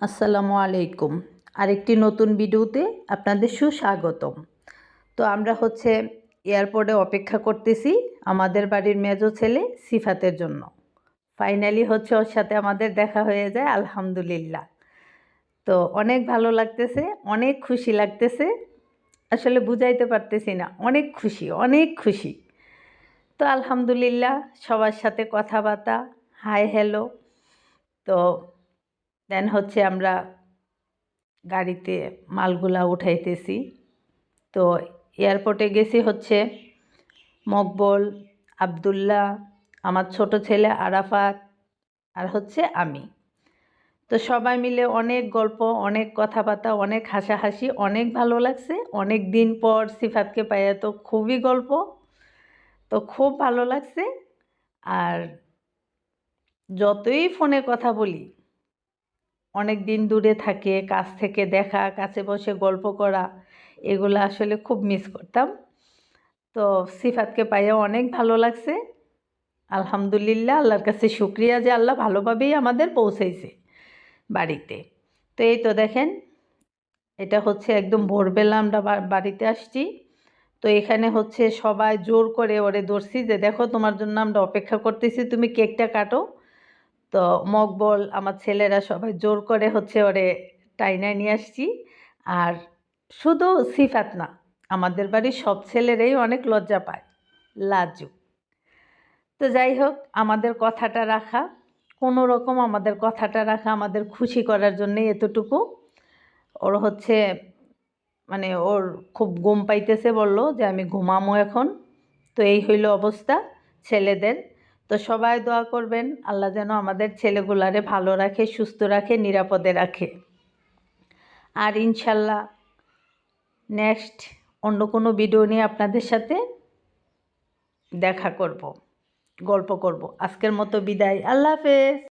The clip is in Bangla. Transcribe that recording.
আসসালামু আলাইকুম। আরেকটি নতুন ভিডিওতে আপনাদের সুস্বাগতম। তো আমরা এয়ারপোর্টে অপেক্ষা করতেছি আমাদের বাড়ির মেজো ছেলে সিফাতের জন্য। ফাইনালি ওর সাথে আমাদের দেখা হয়ে যায়, আলহামদুলিল্লাহ। তো অনেক ভালো লাগতেছে, অনেক খুশি লাগতেছে, আসলে বুঝাইতে পারতেছি না, অনেক খুশি, অনেক খুশি। তো আলহামদুলিল্লাহ সবার সাথে কথাবার্তা, হাই হ্যালো। তো দেন আমরা গাড়িতে মালগুলা উঠাইতেছি। তো এয়ারপোর্টে গেছি মকবুল, আবদুল্লাহ, আমার ছোট ছেলে আরাফাত আর আমি। তো সবাই মিলে অনেক গল্প, অনেক কথাবার্তা, অনেক হাসাহাসি, অনেক ভালো লাগছে। অনেক দিন পর সিফাতকে পাইয়া তো খুবই গল্প, তো খুব ভালো লাগছে। আর যতই ফোনে কথা বলি, অনেক দিন দূরে থাকে, কাছ থেকে দেখা, কাছে বসে গল্প করা, এগুলো আসলে খুব মিস করতাম। তো সিফাতকে পাইয়া অনেক ভালো লাগছে, আলহামদুলিল্লাহ। আল্লাহর কাছে শুক্রিয়া যে আল্লাহ ভালোভাবেই আমাদের পৌঁছাইছে বাড়িতে। তো এই তো দেখেন, এটা একদম ভোরবেলা আমরা বাড়িতে আসছি। তো এখানে সবাই জোর করে ওরে ধরছি যে দেখো তোমার জন্য আমরা অপেক্ষা করতেছি, তুমি কেকটা কাটো। তো মকবল, আমার ছেলেরা সবাই জোর করে ওরে টাইনায় নিয়ে আসছি। আর শুধু সিফাত না, আমাদের বাড়ির সব ছেলেরাই অনেক লজ্জা পায়, লাজুক। তো যাই হোক, আমাদের কথাটা রাখা, কোনো রকম আমাদের কথাটা রাখা, আমাদের খুশি করার জন্যে এতটুকু। ওর মানে ওর খুব ঘুম পাইতেছে, বলল যে আমি ঘুমামো এখন। তো এই হইল অবস্থা ছেলেদের। তো সবাই দোয়া করবেন আল্লাহ যেন আমাদের ছেলেগুলারে ভালো রাখে, সুস্থ রাখে, নিরাপদে রাখে। আর ইনশাল্লাহ নেক্সট অন্য কোনো ভিডিও নিয়ে আপনাদের সাথে দেখা করব, গল্প করব। আজকের মতো বিদায়, আল্লাহ হাফেজ।